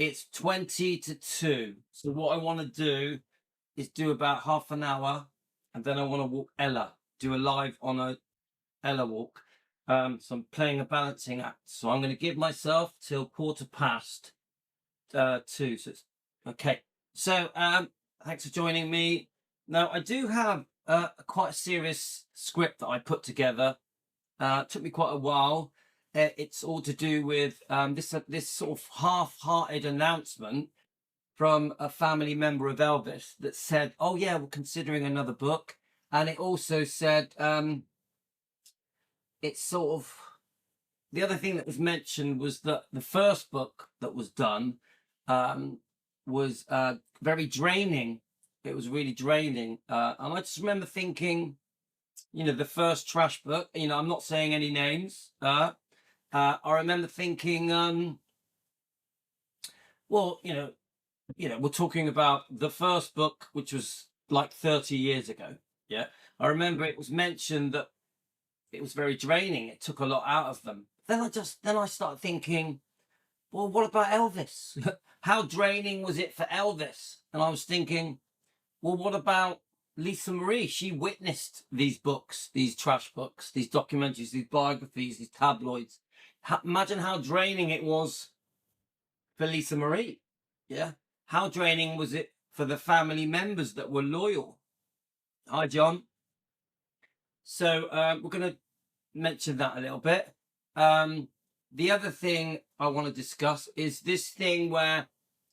It's 20 to 2. So what I want to do is do about half an hour, and then I want to walk Ella, do a live on a Ella walk. So I'm playing a balancing act. So I'm going to give myself till 2:15 2. So it's okay. So thanks for joining me. Now I do have quite a serious script that I put together. It took me quite a while. It's all to do with this sort of half-hearted announcement from a family member of Elvis that said, "Oh yeah, we're considering another book," and it also said it's sort of the other thing that was mentioned was that the first book that was done was very draining. It was really draining, and I just remember thinking, the first trash book. I'm not saying any names. I remember thinking, well, we're talking about the first book, which was like 30 years ago. Yeah, I remember it was mentioned that it was very draining. It took a lot out of them. Then I started thinking, well, what about Elvis? How draining was it for Elvis? And I was thinking, well, what about Lisa Marie? She witnessed these books, these trash books, these documentaries, these biographies, these tabloids. Imagine how draining it was for Lisa Marie. Yeah. How draining was it for the family members that were loyal? Hi, John. So we're going to mention that a little bit. The other thing I want to discuss is this thing where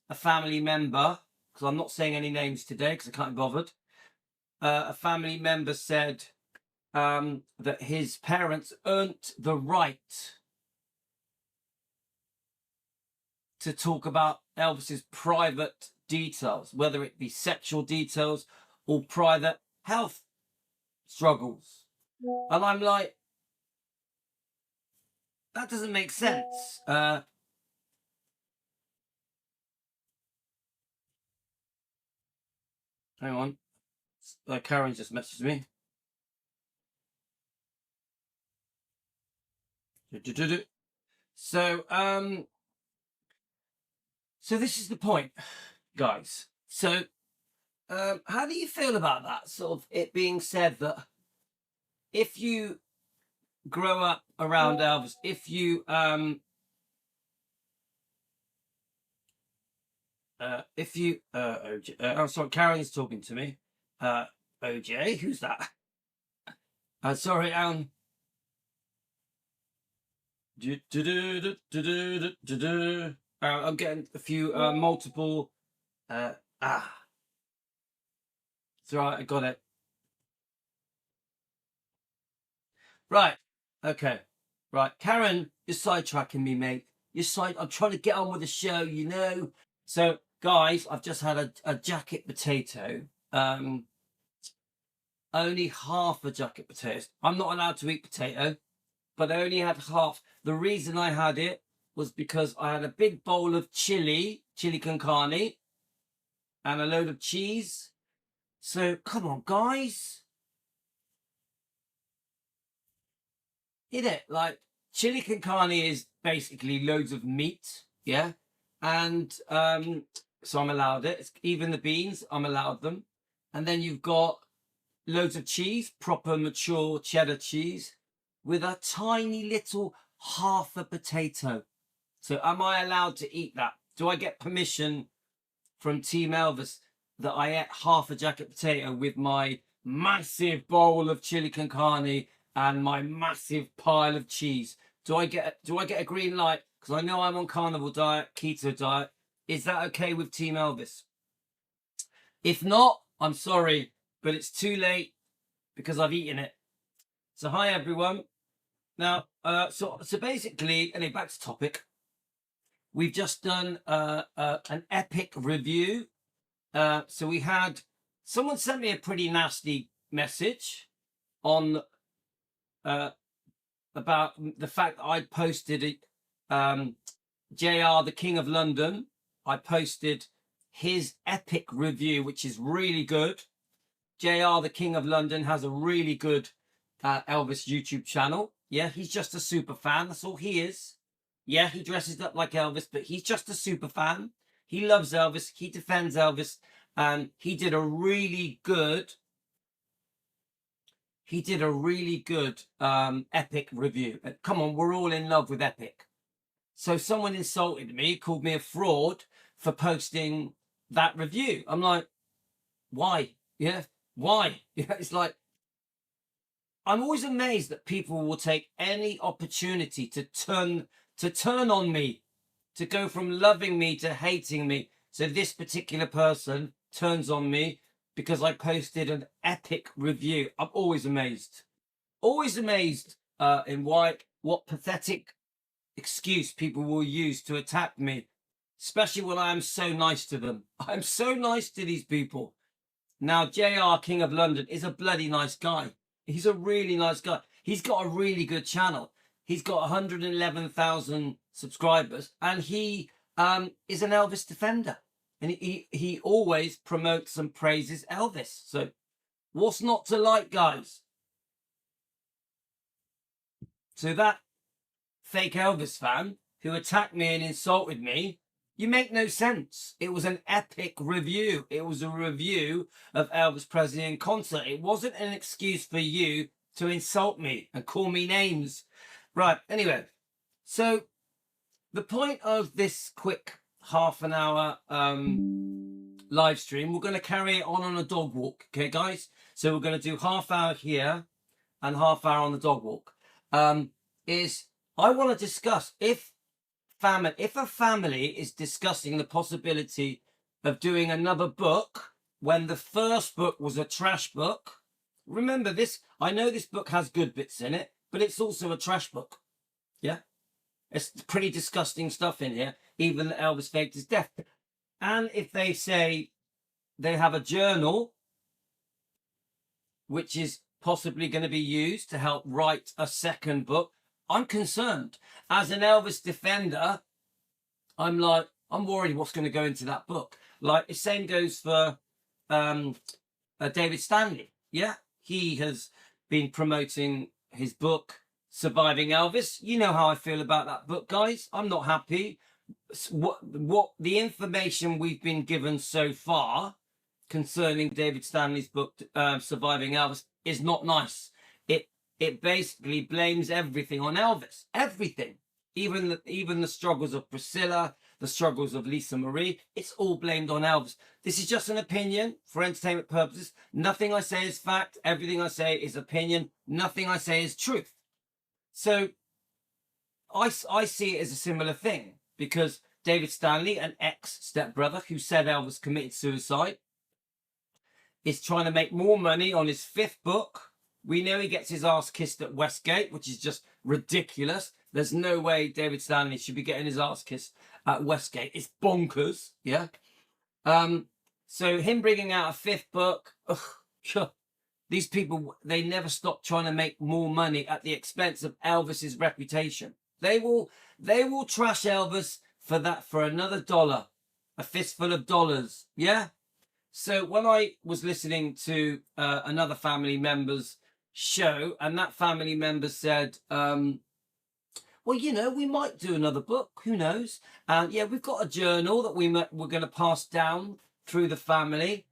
a family member, because I'm not saying any names today because I can't be bothered, a family member said that his parents earned the right to talk about Elvis's private details, whether it be sexual details or private health struggles. And I'm like, that doesn't make sense. Hang on. Karen just messaged me. So, so this is the point, guys. So, how do you feel about that? Sort of it being said that if you grow up around Elvis, if you I'm sorry, Karen's talking to me. OJ, who's that? Sorry, I'm getting a few multiple it's right, I got it. Right. Okay. Right. Karen, you're sidetracking me, mate. I'm trying to get on with the show. So guys, I've just had a jacket potato. Only half a jacket potatoes. I'm not allowed to eat potato, but I only had half. The reason I had it was because I had a big bowl of chili con carne, and a load of cheese. So come on, guys. Isn't it? Like chili con carne is basically loads of meat, yeah? And so I'm allowed it. Even the beans, I'm allowed them. And then you've got loads of cheese, proper mature cheddar cheese, with a tiny little half a potato. So am I allowed to eat that? Do I get permission from Team Elvis that I ate half a jacket potato with my massive bowl of chili con carne and my massive pile of cheese? Do I get a green light? Because I know I'm on carnivore diet, keto diet. Is that okay with Team Elvis? If not, I'm sorry, but it's too late because I've eaten it. So hi everyone. Now, so basically, anyway, back to topic. We've just done an epic review. So we had someone sent me a pretty nasty message on about the fact that I posted it. JR, the King of London, I posted his epic review, which is really good. JR, the King of London, has a really good Elvis YouTube channel. Yeah, he's just a super fan. That's all he is. Yeah, he dresses up like Elvis, but he's just a super fan. He loves Elvis. He defends Elvis. And he did a really good Epic review. Come on, we're all in love with Epic. So someone insulted me, called me a fraud for posting that review. I'm like, why? Yeah, why? Yeah, it's like, I'm always amazed that people will take any opportunity to turn on me, to go from loving me to hating me. So this particular person turns on me because I posted an Epic review. I'm always amazed. Always amazed in what pathetic excuse people will use to attack me, especially when I am so nice to them. I'm so nice to these people. Now, JR King of London is a bloody nice guy. He's a really nice guy. He's got a really good channel. He's got 111,000 subscribers, and he is an Elvis defender. And he always promotes and praises Elvis. So what's not to like, guys? So that fake Elvis fan who attacked me and insulted me, you make no sense. It was an Epic review. It was a review of Elvis Presley in concert. It wasn't an excuse for you to insult me and call me names. Right, anyway. So the point of this quick half an hour live stream, we're going to carry it on a dog walk. Okay, guys? So we're going to do half hour here and half hour on the dog walk. I want to discuss if a family is discussing the possibility of doing another book when the first book was a trash book. Remember this, I know this book has good bits in it, but it's also a trash book. Yeah? It's pretty disgusting stuff in here, even that Elvis faked his death. And if they say they have a journal, which is possibly going to be used to help write a second book, I'm concerned. As an Elvis defender, I'm worried what's going to go into that book. Like, the same goes for David Stanley. Yeah, he has been promoting his book, Surviving Elvis. You know how I feel about that book, guys. I'm not happy. What the information we've been given so far concerning David Stanley's book, Surviving Elvis, is not nice. It basically blames everything on Elvis. Everything. Even the struggles of Priscilla, the struggles of Lisa Marie, it's all blamed on Elvis. This is just an opinion for entertainment purposes. Nothing I say is fact. Everything I say is opinion. Nothing I say is truth. So I see it as a similar thing, because David Stanley, an ex-stepbrother who said Elvis committed suicide, is trying to make more money on his fifth book. We know he gets his ass kissed at Westgate, which is just ridiculous. There's no way David Stanley should be getting his ass kissed at Westgate. It's bonkers, yeah? So him bringing out a fifth book, these people, they never stop trying to make more money at the expense of Elvis's reputation. They will trash Elvis for another dollar, a fistful of dollars, yeah? So when I was listening to another family member's show, and that family member said, well, you know, we might do another book. Who knows? And yeah, we've got a journal that we're going to pass down through the family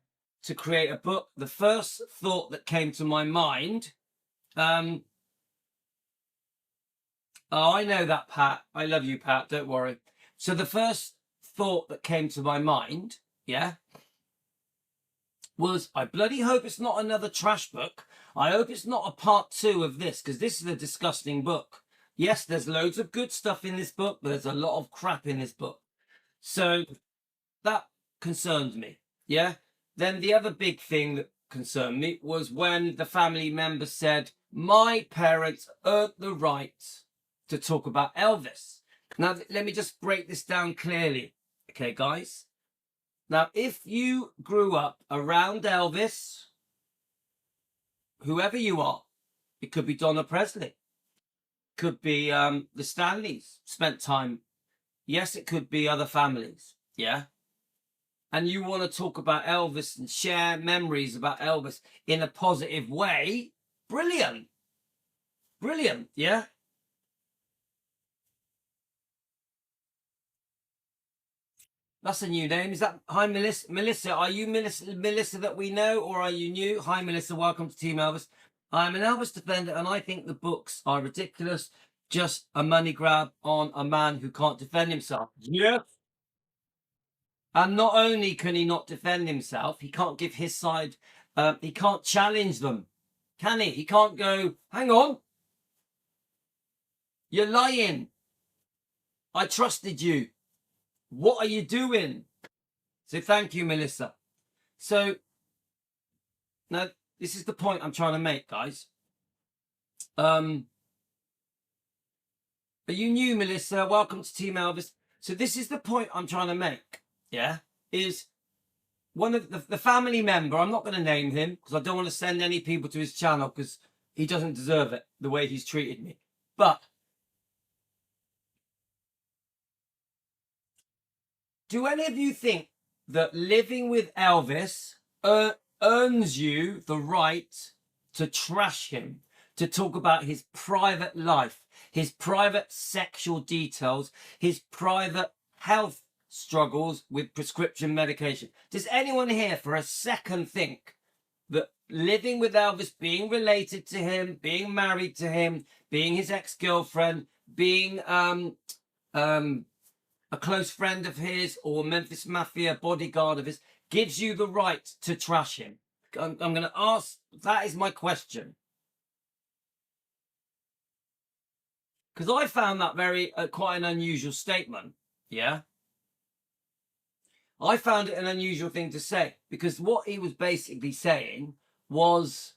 to create a book. The first thought that came to my mind, oh, I know that, Pat. I love you, Pat. Don't worry. So the first thought that came to my mind, yeah, was, I bloody hope it's not another trash book. I hope it's not a part 2 of this, because this is a disgusting book. Yes, there's loads of good stuff in this book, but there's a lot of crap in this book. So that concerned me, yeah? Then the other big thing that concerned me was when the family member said, my parents earned the right to talk about Elvis. Now, let me just break this down clearly, okay, guys? Now, if you grew up around Elvis, whoever you are, it could be Donna Presley, could be the Stanleys, spent time. Yes, it could be other families, yeah? And you want to talk about Elvis and share memories about Elvis in a positive way, brilliant. Brilliant, yeah? That's a new name. Is that hi Melissa? Melissa, are you Melissa that we know, or are you new? Hi Melissa, welcome to Team Elvis. I'm an Elvis defender, and I think the books are ridiculous. Just a money grab on a man who can't defend himself. Yes. And not only can he not defend himself, he can't give his side. He can't challenge them, can he? He can't go, hang on, you're lying. I trusted you. What are you doing? So thank you, Melissa. So now this is the point I'm trying to make, guys. Are you new, Melissa? Welcome to Team Elvis. So this is the point I'm trying to make. Yeah, is one of the family member. I'm not going to name him because I don't want to send any people to his channel because he doesn't deserve it the way he's treated me. But do any of you think that living with Elvis earns you the right to trash him, to talk about his private life, his private sexual details, his private health struggles with prescription medication? Does anyone here for a second think that living with Elvis, being related to him, being married to him, being his ex-girlfriend, being a close friend of his or Memphis Mafia bodyguard of his, gives you the right to trash him? I'm going to ask, that is my question. Because I found that very, quite an unusual statement, yeah? I found it an unusual thing to say because what he was basically saying was,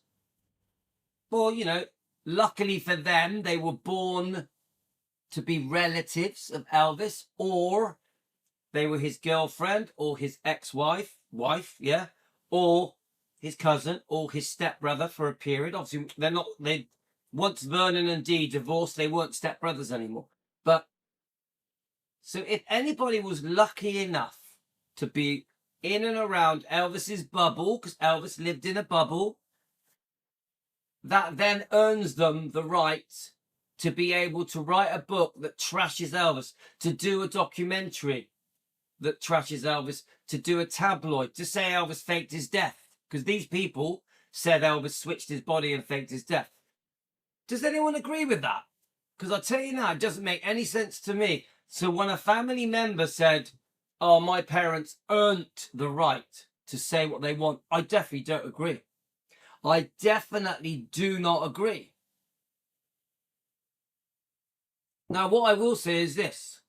well, you know, luckily for them, they were born to be relatives of Elvis, or they were his girlfriend or his ex-wife, yeah, or his cousin or his stepbrother for a period. Obviously, once Vernon and Dee divorced, they weren't stepbrothers anymore. But so if anybody was lucky enough to be in and around Elvis's bubble, because Elvis lived in a bubble, that then earns them the right to be able to write a book that trashes Elvis, to do a documentary that trashes Elvis, to do a tabloid, to say Elvis faked his death, because these people said Elvis switched his body and faked his death. Does anyone agree with that? Because I tell you now, it doesn't make any sense to me. So when a family member said, oh, my parents earned the right to say what they want, I definitely don't agree. I definitely do not agree. Now, what I will say is this.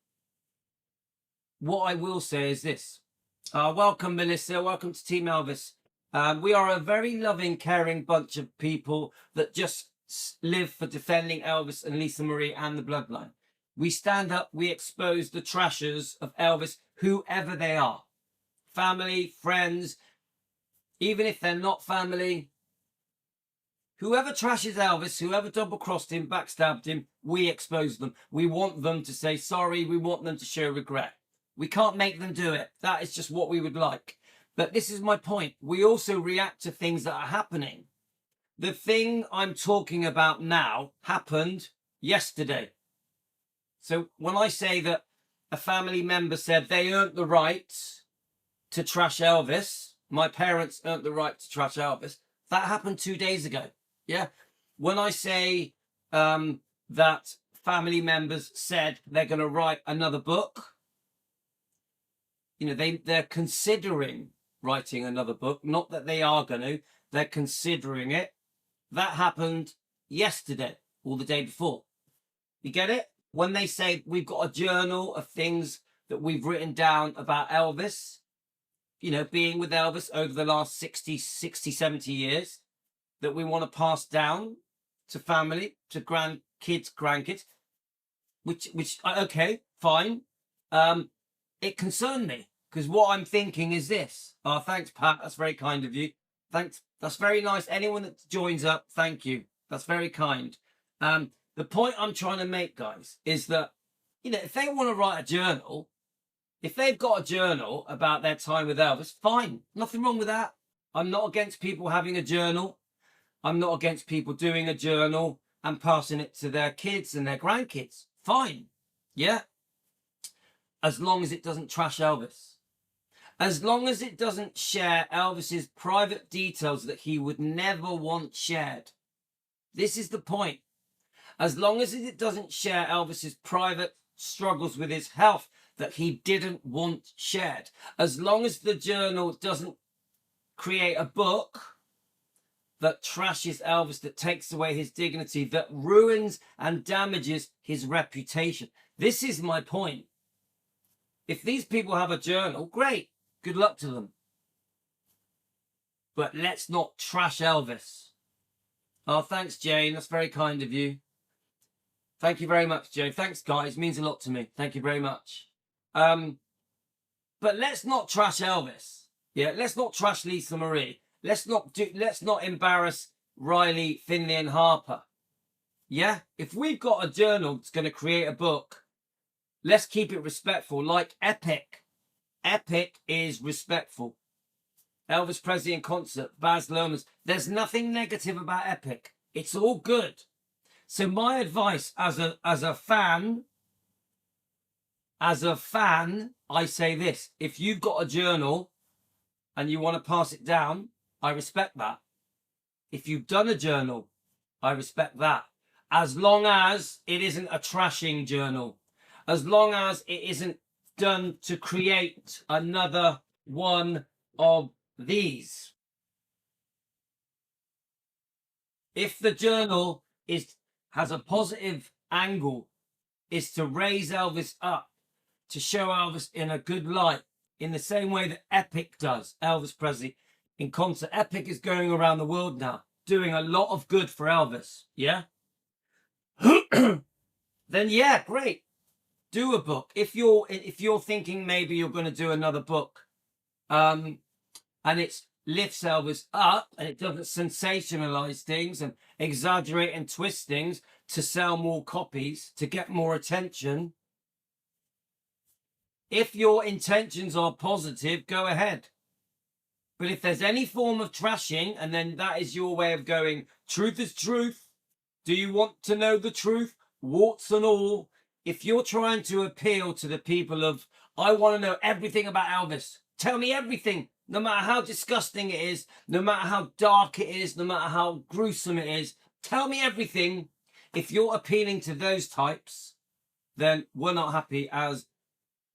Welcome, Melissa. Welcome to Team Elvis. We are a very loving, caring bunch of people that just live for defending Elvis and Lisa Marie and the bloodline. We stand up, we expose the trashers of Elvis, whoever they are. Family, friends, even if they're not family. Whoever trashes Elvis, whoever double-crossed him, backstabbed him, we expose them. We want them to say sorry. We want them to show regret. We can't make them do it. That is just what we would like. But this is my point. We also react to things that are happening. The thing I'm talking about now happened yesterday. So when I say that a family member said they earned the right to trash Elvis, my parents earned the right to trash Elvis, that happened 2 days ago. Yeah. When I say that family members said they're going to write another book, you know, they're considering writing another book. Not that they are going to. They're considering it. That happened yesterday or the day before. You get it? When they say we've got a journal of things that we've written down about Elvis, you know, being with Elvis over the last 60, 70 years, that we want to pass down to family, to grandkids, which okay, fine. It concerned me because what I'm thinking is this. Oh, thanks, Pat. That's very kind of you. Thanks. That's very nice. Anyone that joins up, thank you. That's very kind. The point I'm trying to make, guys, is that, you know, if they want to write a journal, if they've got a journal about their time with Elvis, fine. Nothing wrong with that. I'm not against people having a journal. I'm not against people doing a journal and passing it to their kids and their grandkids. Fine. Yeah. As long as it doesn't trash Elvis. As long as it doesn't share Elvis's private details that he would never want shared. This is the point. As long as it doesn't share Elvis's private struggles with his health that he didn't want shared. As long as the journal doesn't create a book that trashes Elvis, that takes away his dignity, that ruins and damages his reputation. This is my point. If these people have a journal, great. Good luck to them. But let's not trash Elvis. Oh, thanks, Jane. That's very kind of you. Thank you very much, Jane. Thanks, guys. It means a lot to me. Thank you very much. But let's not trash Elvis. Yeah, let's not trash Lisa Marie. Let's not embarrass Riley, Finley, and Harper. Yeah? If we've got a journal that's going to create a book, let's keep it respectful, like Epic. Epic is respectful. Elvis Presley in concert, Baz Luhrmann. There's nothing negative about Epic. It's all good. So my advice as a fan, I say this. If you've got a journal and you want to pass it down, I respect that. If you've done a journal, I respect that. As long as it isn't a trashing journal. As long as it isn't done to create another one of these. If the journal has a positive angle, is to raise Elvis up, to show Elvis in a good light, in the same way that Epic does, Elvis Presley in concert. Epic is going around the world now, doing a lot of good for Elvis, yeah? Then yeah, great. Do a book. If you're thinking maybe you're going to do another book, and it lifts Elvis up and it doesn't sensationalize things and exaggerate and twist things to sell more copies, to get more attention. If your intentions are positive, go ahead. But if there's any form of trashing, and then that is your way of going, truth is truth. Do you want to know the truth? Warts and all. If you're trying to appeal to the people of, I want to know everything about Elvis. Tell me everything. No matter how disgusting it is, no matter how dark it is, no matter how gruesome it is, tell me everything. If you're appealing to those types, then we're not happy as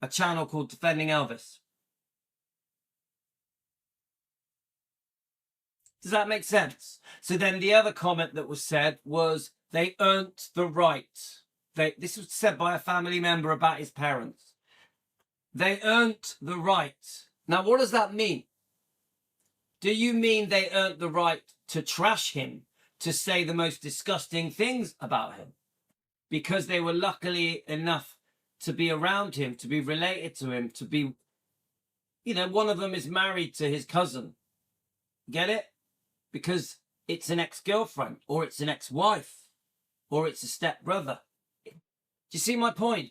a channel called Defending Elvis. Does that make sense? So then the other comment that was said was they earned the right. This was said by a family member about his parents. They earned the right. Now, what does that mean? Do you mean they earned the right to trash him, to say the most disgusting things about him? Because they were lucky enough to be around him, to be related to him, to be, one of them is married to his cousin. Get it? Because it's an ex-girlfriend, or it's an ex-wife, or it's a stepbrother. Do you see my point?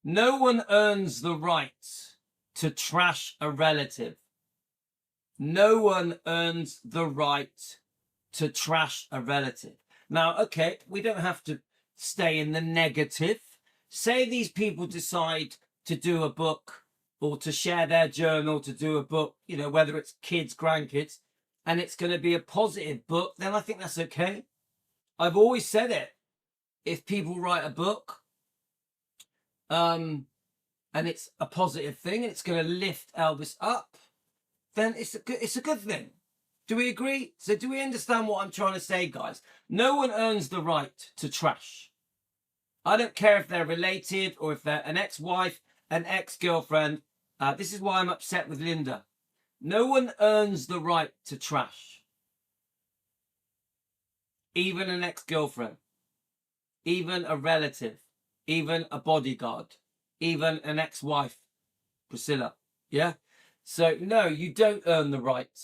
No one earns the right to trash a relative. No one earns the right to trash a relative. Now, okay, we don't have to stay in the negative. Say these people decide to do a book or to share their journal, to do a book, whether it's kids, grandkids, and it's going to be a positive book, then I think that's okay. I've always said it. If people write a book, and it's a positive thing, and it's going to lift Elvis up, then it's a good thing. Do we agree? So do we understand what I'm trying to say, guys? No one earns the right to trash. I don't care if they're related or if they're an ex-wife, an ex-girlfriend. This is why I'm upset with Linda. No one earns the right to trash. Even an ex-girlfriend, even a relative, even a bodyguard, even an ex-wife, Priscilla. Yeah? So, no, you don't earn the right.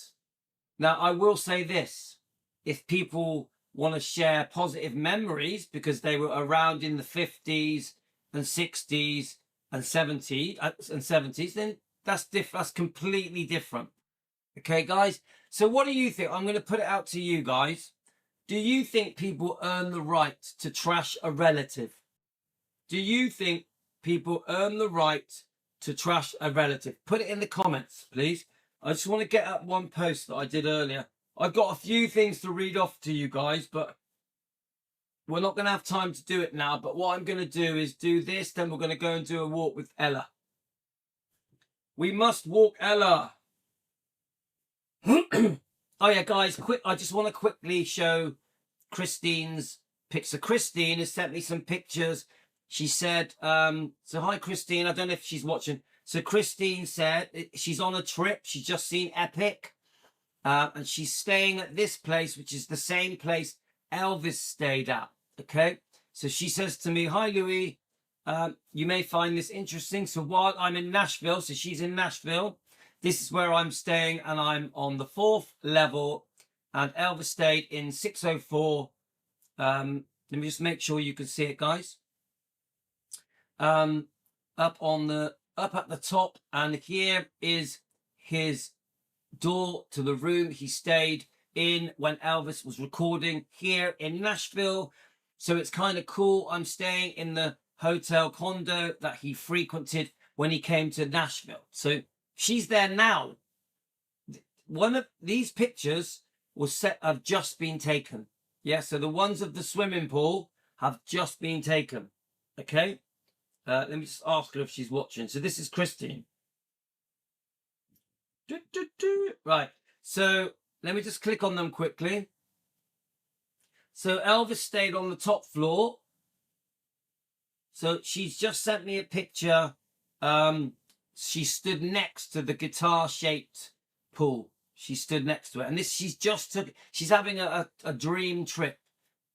Now, I will say this. If people want to share positive memories because they were around in the 50s and 60s and 70s, then that's completely different. Okay, guys? So what do you think? I'm going to put it out to you guys. Do you think people earn the right to trash a relative? Do you think people earn the right to trash a relative? Put it in the comments, please. I just want to get up one post that I did earlier. I've got a few things to read off to you guys, but we're not going to have time to do it now. But what I'm going to do is do this, then we're going to go and do a walk with Ella. We must walk Ella. Oh yeah, guys, quick! I just want to quickly show Christine's picture. Christine has sent me some pictures. She said, so hi Christine, I don't know if she's watching. So Christine said she's on a trip. She's just seen Epic. And she's staying at this place, which is the same place Elvis stayed at. Okay. So she says to me, hi Louis, you may find this interesting. So while I'm in Nashville, so she's in Nashville, this is where I'm staying, and I'm on the 4th level, and Elvis stayed in 604. Let me just make sure you can see it, guys. Up at the top, and here is his door to the room he stayed in when Elvis was recording here in Nashville. So it's kind of cool. I'm staying in the hotel condo that he frequented when he came to Nashville. So she's there now. One of these pictures have just been taken. Yeah, so the ones of the swimming pool have just been taken. Okay. Let me just ask her if she's watching. So this is Christine. Right. So let me just click on them quickly. So Elvis stayed on the top floor. So she's just sent me a picture. She stood next to the guitar-shaped pool. She stood next to it. And this, she's having a dream trip,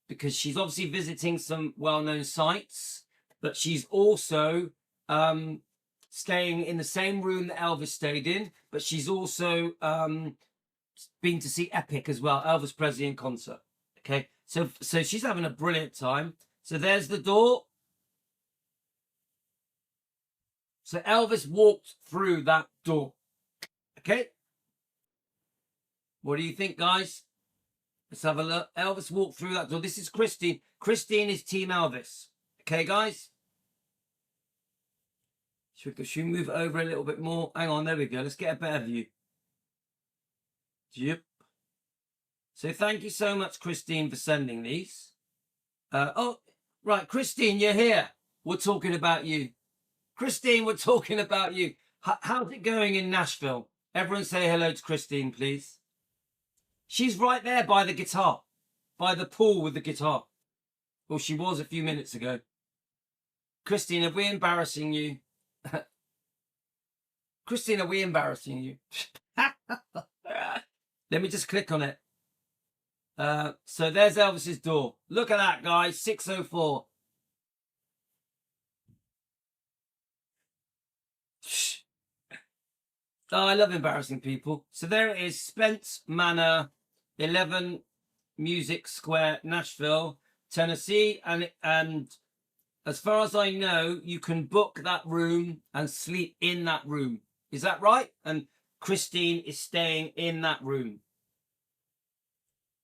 because she's obviously visiting some well-known sites, but she's also staying in the same room that Elvis stayed in, but she's also been to see Epic as well, Elvis Presley in concert. Okay, so she's having a brilliant time. So there's the door. So Elvis walked through that door. Okay. What do you think, guys? Let's have a look. Elvis walked through that door. This is Christine. Christine is Team Elvis. Okay, guys? Should we move over a little bit more? Hang on, there we go. Let's get a better view. Yep. So thank you so much, Christine, for sending these. Oh, right. Christine, you're here. We're talking about you. Christine, we're talking about you. How's it going in Nashville? Everyone say hello to Christine, please. She's right there by the guitar, by the pool with the guitar. Well, she was a few minutes ago. Christine, are we embarrassing you? Christine, are we embarrassing you? Let me just click on it. So there's Elvis's door. Look at that, guys. 604. Oh, I love embarrassing people. So there it is, Spence Manor, 11 Music Square, Nashville, Tennessee. And as far as I know, you can book that room and sleep in that room. Is that right? And Christine is staying in that room.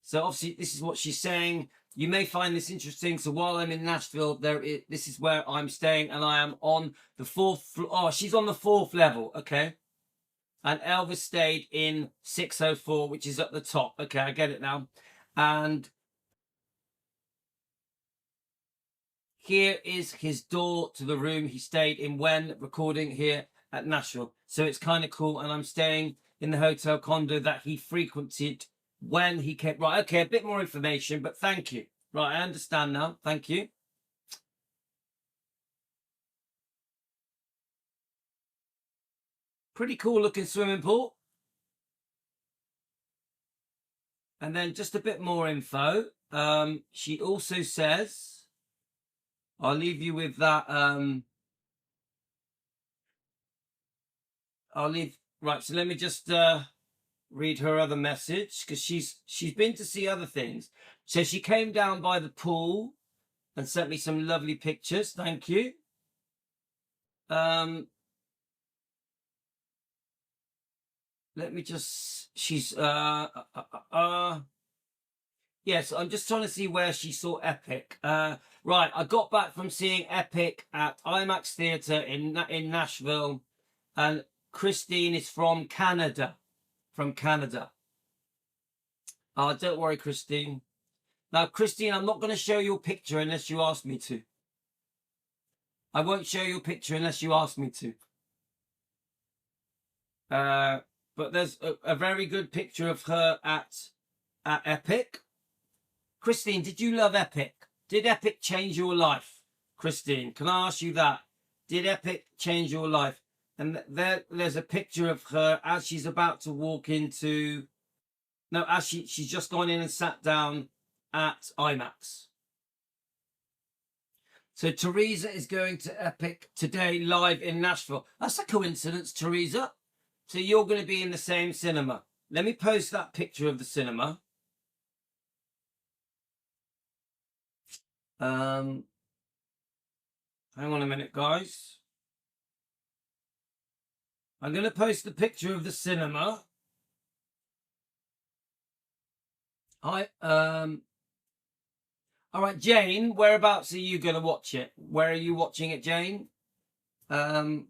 So obviously, this is what she's saying. You may find this interesting. So while I'm in Nashville, this is where I'm staying, and I am on the 4th floor. Oh, she's on the 4th level. Okay. And Elvis stayed in 604, which is at the top. Okay, I get it now. And here is his door to the room he stayed in when recording here at Nashville. So it's kind of cool. And I'm staying in the hotel condo that he frequented when he came. Right, okay, a bit more information, but thank you. Right, I understand now. Thank you. Pretty cool looking swimming pool. And then just a bit more info. She also says, I'll leave you with that. Right, so let me just read her other message, because she's been to see other things. So she came down by the pool and sent me some lovely pictures. Thank you. Let me just, yes, I'm just trying to see where she saw Epic. Right, I got back from seeing Epic at IMAX Theatre in Nashville. And Christine is from Canada. From Canada. Oh, don't worry, Christine. Now, Christine, I'm not going to show you a picture unless you ask me to. I won't show you a picture unless you ask me to. But there's a very good picture of her at Epic. Christine, did you love Epic? Did Epic change your life? Christine, can I ask you that? Did Epic change your life? And there's a picture of her as she's about to walk into... No, as she's just gone in and sat down at IMAX. So Teresa is going to Epic today live in Nashville. That's a coincidence, Teresa. So you're going to be in the same cinema. Let me post that picture of the cinema. Hang on a minute, guys. I'm going to post the picture of the cinema. All right, Jane, whereabouts are you going to watch it? Where are you watching it, Jane? So,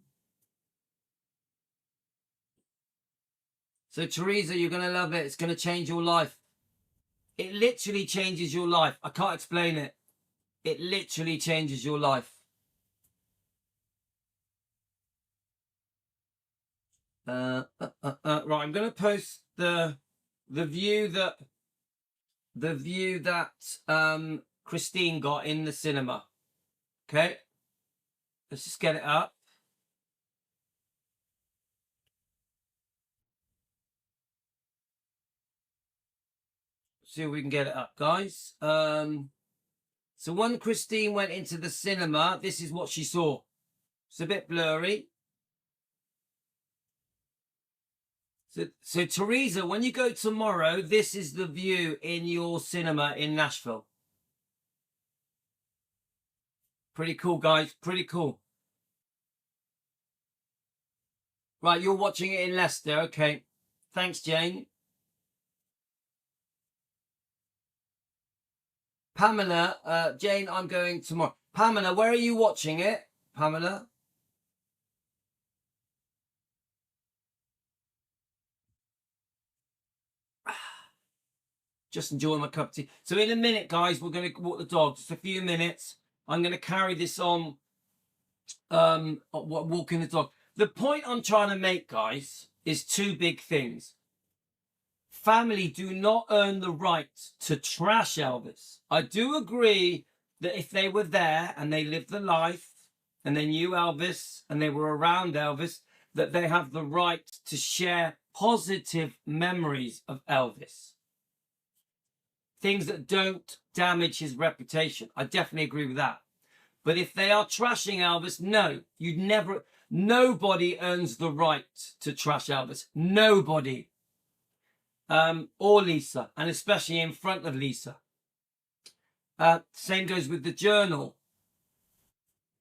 Teresa, you're going to love it. It's going to change your life. It literally changes your life. I can't explain it. It literally changes your life. Right, I'm going to post the view that Christine got in the cinema. Okay, let's just get it up. See if we can get it up, guys. So when Christine went into the cinema, this is what she saw. It's a bit blurry. So Teresa, when you go tomorrow, this is the view in your cinema in Nashville. Pretty cool, guys. Pretty cool. Right, you're watching it in Leicester. Okay. Thanks, Jane. Pamela, Jane, I'm going tomorrow. Pamela, where are you watching it? Pamela? Just enjoying my cup of tea. So in a minute, guys, we're going to walk the dog. Just a few minutes. I'm going to carry this on, walking the dog. The point I'm trying to make, guys, is two big things. Family do not earn the right to trash Elvis. I do agree that if they were there and they lived the life and they knew Elvis and they were around Elvis, that they have the right to share positive memories of Elvis. Things that don't damage his reputation. I definitely agree with that. But if they are trashing Elvis, no, nobody earns the right to trash Elvis. Nobody. Or Lisa, and especially in front of Lisa. Same goes with the journal.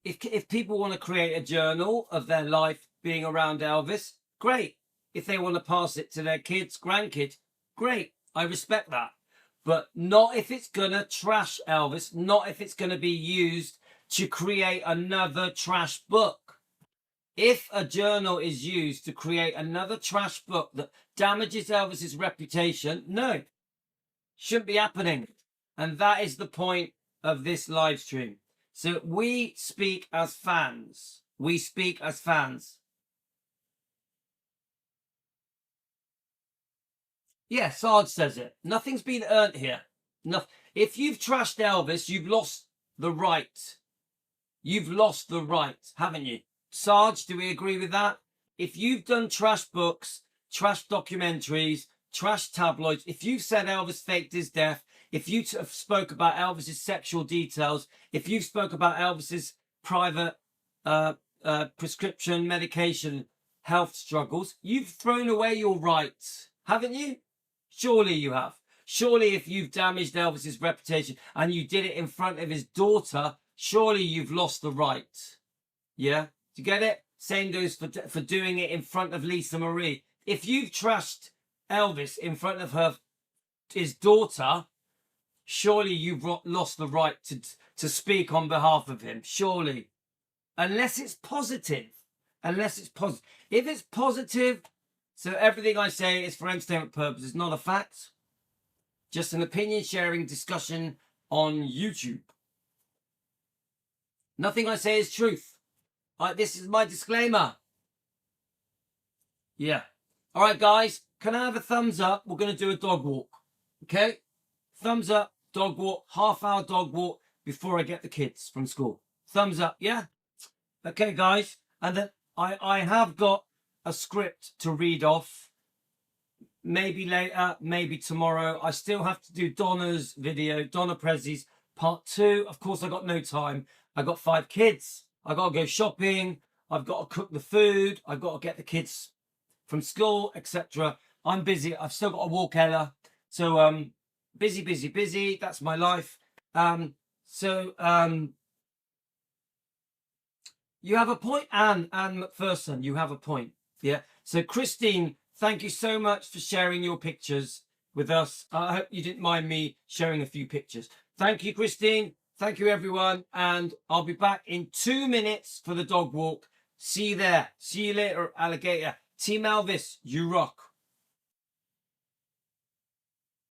If people want to create a journal of their life being around Elvis, great. If they want to pass it to their kids, grandkids, great. I respect that. But not if it's going to trash Elvis, not if it's going to be used to create another trash book. If a journal is used to create another trash book that damages Elvis's reputation, no, shouldn't be happening. And that is the point of this live stream. So we speak as fans. We speak as fans. Yeah, Sarge says it. Nothing's been earned here. No, if you've trashed Elvis, you've lost the right. You've lost the right, haven't you? Sarge, do we agree with that? If you've done trash books, trash documentaries, trash tabloids, if you've said Elvis faked his death, if you spoke about Elvis's sexual details, if you spoke about Elvis's private prescription medication health struggles, you've thrown away your rights, haven't you? Surely you have. Surely if you've damaged Elvis's reputation and you did it in front of his daughter, surely you've lost the right. Yeah? Do you get it? Same goes for doing it in front of Lisa Marie. If you've trashed Elvis in front of his daughter, surely you've lost the right to speak on behalf of him. Surely. Unless it's positive. unless it's positive. If it's positive, so everything I say is for entertainment purposes, not a fact. Just an opinion sharing discussion on YouTube. Nothing I say is truth. This is my disclaimer. Yeah. All right, guys. Can I have a thumbs up? We're going to do a dog walk. Okay? Thumbs up, dog walk, half-hour dog walk before I get the kids from school. Thumbs up, yeah? Okay, guys. And then I have got a script to read off. Maybe later, maybe tomorrow. I still have to do Donna's video, Donna Prezzi's part 2. Of course, I got no time. I got 5 kids. I got to go shopping. I've got to cook the food. I've got to get the kids from school, etc. I'm busy. I've still got to walk Ella. So, busy, busy, busy. That's my life. You have a point, Anne McPherson. You have a point. Yeah. So, Christine, thank you so much for sharing your pictures with us. I hope you didn't mind me sharing a few pictures. Thank you, Christine. Thank you, everyone. And I'll be back in 2 minutes for the dog walk. See you there. See you later, alligator. Team Elvis, you rock.